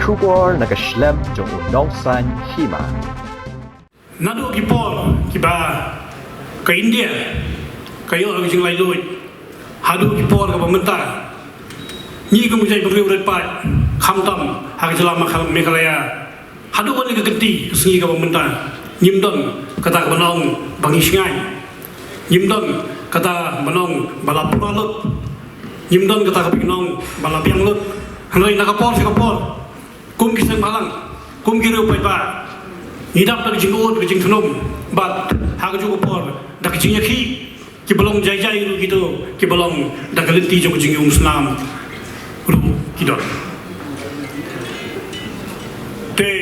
kubor nagaslem jong unongsan hima. Nado kipor kiba ke India kayo ang jing lai lui hadu kipor ke pemerintah ni ko mujai beriu repat khamtam hak jelama Meghalaya hadu kan ke genti sengi ke pemerintah nyimdon kata benong bangi singai nyimdon kata benong bala puralut nyimdon kata benong bala piang lut hanoi nakapor sikapor kum kiseng balang kum kiru pai ba hidap tak jinggut ke jing thnum bat hak ju por dak jing yakhi ki belong jai jai ru gitu ki belong dak lenti jo jing Islam ru kidor te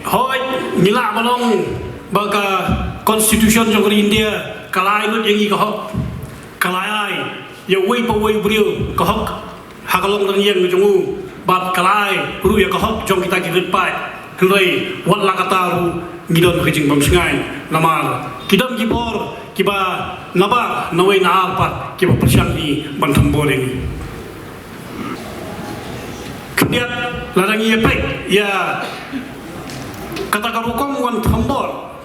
hoi nila belong baka constitution jo India kalai lut yang ko hok kalai ya wei pa wei brio ko hok hakalong dan yang jongu bat kalai ru ya ko hok jong kita kirit pai Hlei wat lakataru ngidon kejing bamsingai namar kidam kibor kiba naba nawai na alpat kiba persyangni bantam boring kemudian larangi epek ya kata karukong wan thambor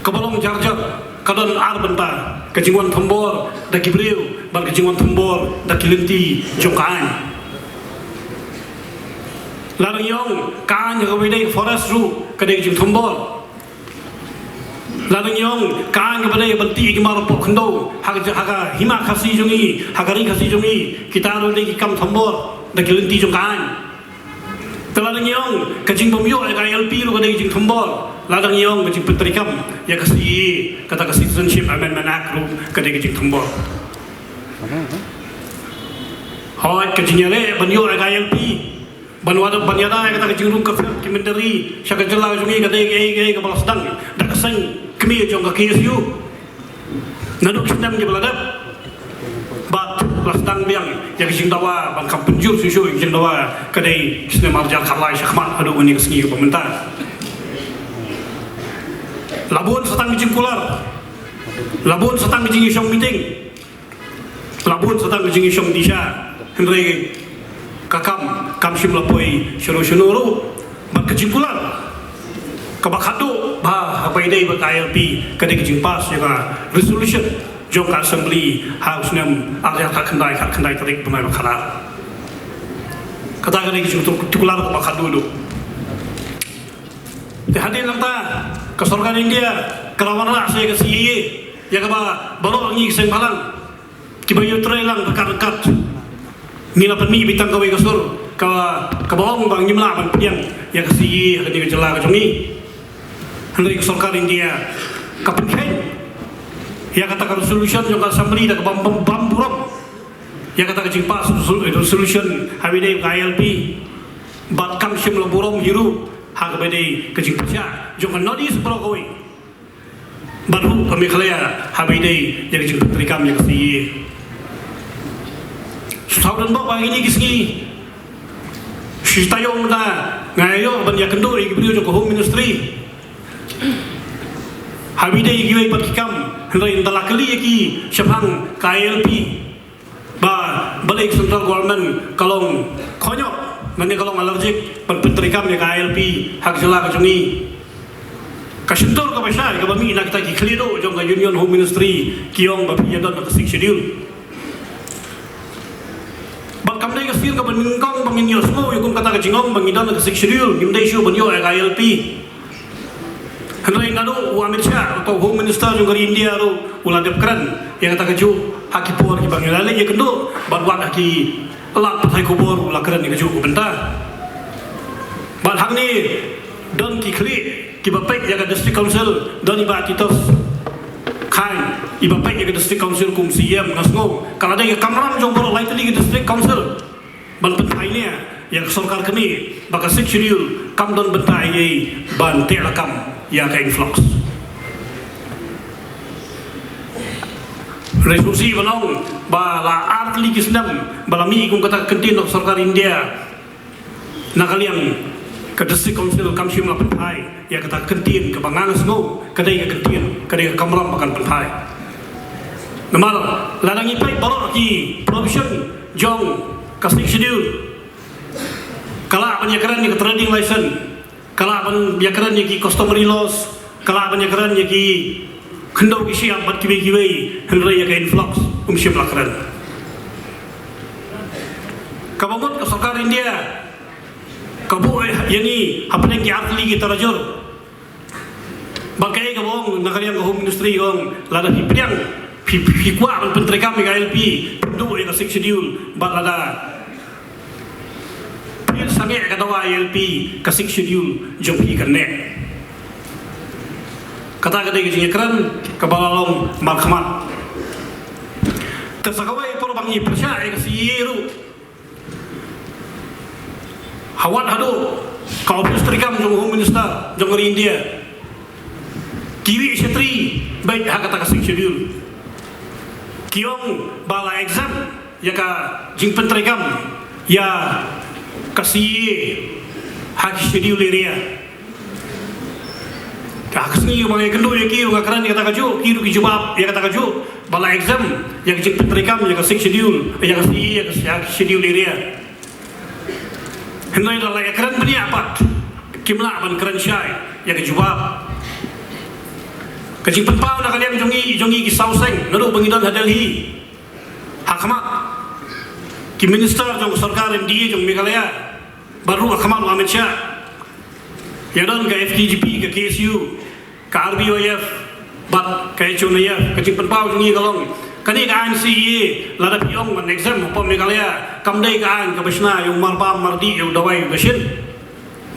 kebalong jarjak kadon ar bentar kejingwan thambor daki beliau bar kejingwan thambor daki lenti jongkaan larang yong kaan yang kepada forest ru kedai jing thambor larang yong kaan kepada benti ikmar pok khendo haga hima khasi jungi hagari khasi jungi kita ru dei kam thambor da kilenti jong kaan larang yong kajing pemyo ka LP ru kedai jing thambor larang yong kajing petrikam ya kasi kata citizenship amendment act ru kedai jing thambor hoi kajing yale banyo ka LP banwada banyada kata kejing rum ka kimentari syaka jela jungi kata ge ke balas dang dak seng kemi jong ka KSU naduk sendam ke beladap bat balas dang biang ya kejing dawa ban kam penjur susu kejing dawa kadai kisne marja khalai syakmat adu ni kesni pemerintah labun setang kejing kular labun setang kejing isyong meeting labun setang kejing isyong disha henry kam sim lapoi syuru ru mat kejingkulan kabakado ba hapai dei ba KLP kadai kejing pas juga resolution jong ka assembly house nam arya ka khandai tarik pemai bakara kata kadai kejing tukular kabakado do te hadin langta ke sorgan India kelawan ra saya ke CIE ya ka ba baru ngi seng balang kibayu trelang dekat nila penmi bitang kawai kasur ka bawang bang nyimla ban piang ya kasi hadi ka jela ka jongi handai ka sarkar India ka penhen ya kata ka resolution yo ka assembly da ka bamburok ya kata ka jingpas resolution habide ka ILP bat kam sim lo burom hiru ha ka bede ka jingpasya jo ka nodis pro kawai baru kami Meghalaya habide ya ka jingpatrikam ya kasi Saudan bok bang ini kisni Shitayong da ngayo ban ya kendo igi beliau joko home ministry habide igi wai patkam hendai dalakali igi syapang KLP ba balik central government kalong konyok nanti kalong allergic pentrikam ya KLP hak jela ka jungi kasentor ka pasal ka bami nak kita ki klido jong ka union home ministry kiong ba piyadon ka schedule kamdai ka sir ka baningkong banginyo smo yung kata ka jingong bangidan ka schedule gimdai shu banyo ka ILP handai ngado u Amit Shah atau home minister yung dari India ro uladep kran yang kata ka ju hakipor ki bangilale ya kendo badwat ki lat patai kubor ula kran ni ka ju benta bad hang ni don ki kli ki bapek ya ka district council don iba titos kan iba pek ke district council kum CM ngasgo kalau ada kamran jong bolo lain tadi ke district council ban pentai ni yang sarkar kami baka schedule kam don bentai ye ban telakam ya ka influx resolusi balong bala artli kisnam balami kum kata kentin of sarkar India nakaliang ke district council kam sim la pentai ya kata kentin ke bangangas no kadai ke kentin kadai ke kamram bakan pentai namar larangi pai baru ki provision jong kasih schedule Kala penyakaran yang trading license, kala penyakaran yang customary laws, kala penyakaran yang kendau siap bat kibai henry yang influx siap lakaran. Kabamut ke sarkar India, kabu yang ni apa yang artli kita rajur. Bagai kabong nakalian ke home industry kong lada hipriang hikwa pentreka mega LP penduk yang six schedule bat lada pil sange katawa LP ke six schedule jom hi kene kata jeng ekran kabalalong malkamat tersakawai por bangi persya ke siru hawat hadu kau pestrikam jong home minister jong India kiwi setri baik hak kata kasih schedule kiong bala exam ya ka jing pentrikam ya kasih hak schedule area kasih mga kendo ya kiyo ngakaran ya kata kaju kiyo kijubab ya kata kaju bala exam ya jing pentrikam ya kasih schedule ya kasih hak schedule area hendak dalam ekran beri apa kimla ban keren syai ya kijubab kecing penpau nak kalian jongi kisau seng naru pengidan Delhi hakamat ki minister jong sarkar MDA jong Meghalaya baru hakamat Ahmed Shah ya dan ke FTGP ke KSU ke RBOF bat ke HUNIF kecing penpau jongi kalong kani ka NCA lada piong man exam pom Meghalaya kamdai ka an ka besna yung marpam mardi yung dawai besin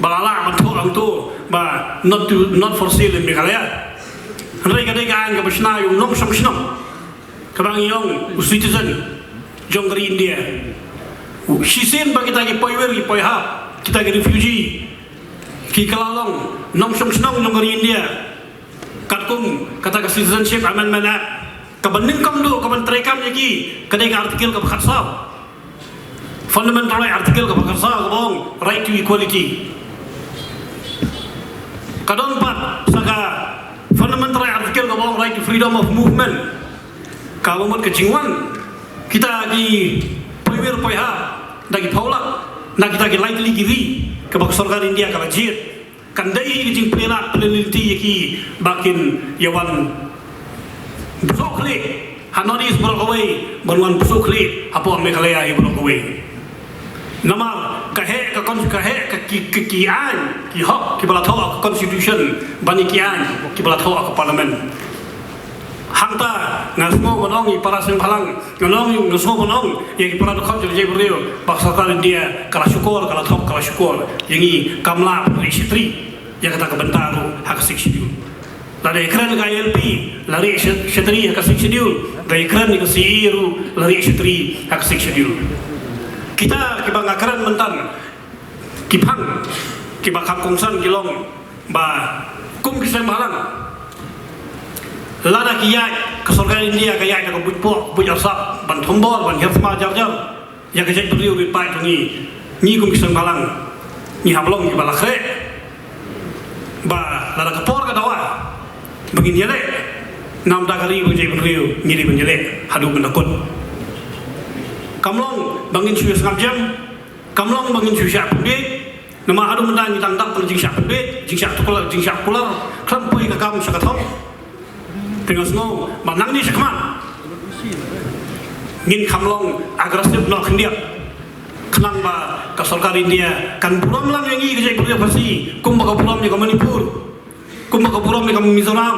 balala mantu ang tu ba not for sale in Meghalaya Henry kadai kan ke besna yung nom sam snom kabang yung citizen jong dari India sisen bagi kita ki poiwer ki poiha kita ki refugee ki kalalong nom sam snom jong dari India katkum kata ke citizenship amendment act kabaning kam do kaban trekam yaki kadai ka artikel ka bakhatsa fundamental right artikel ka bakhatsa kabong right to equality kadon pat saka fundamental artikel kabong right to freedom of movement kabong kecingwan kita di poiwer poiha dagi paulak na kita ki lightly giri kabak sarkar India ka bajit kandai kecing pelak peneliti yaki bakin yawan busokli hanonis berokawai baruan busokli apa Meghalaya berokawai nama kahe ke kian ki hok ki balatho constitution bani kian ki balatho parliament hangta ngasmo monong i para sing phalang ngonong ngasmo monong ye ki para khot je brio baksa kal India kala syukur kala thok kala syukur yengi kamla risitri yang kata kebentaru hak siksidu lari ekran ka LP lari syatri hak siksidu dari ekran ni kasiru lari syatri hak siksidu kita kibang akaran mentan kibang kibakam kongsan kilong ba kum kisah malang lada kiyai ke surga India kiyai nak bujpok bujarsap ban thombor ban hersma jarjar ya kejai beriu di pai tungi ni kum kisah malang ni hablong ki balakre ba lada kapor ka dawa begini le nam dagari bujai beriu ni di benjele hadu bendakut kamlong bangin suya setengah jam kamlong bangin suya pundit nama adu mendan ni tangtap pen jing syak pundit jing syak pular klampui ka kam sakathok tengah semua manang ni sakman ngin kamlong agresif no kendiak kenang ba ka sarkar India kan puram lang yang i kejai kuliah pasti kum baka puram ni ka Manipur kum baka puram ni ka Mizoram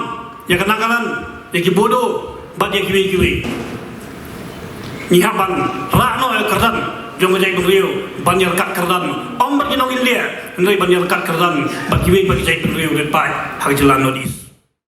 ya kenakalan ya ki bodoh bat ya kiwi nyihaban rano el kerdan jong kejai beriu banyak kat kerdan om berkinong India ndai banyak kat kerdan bagi kejai beriu depan hak jalan nodis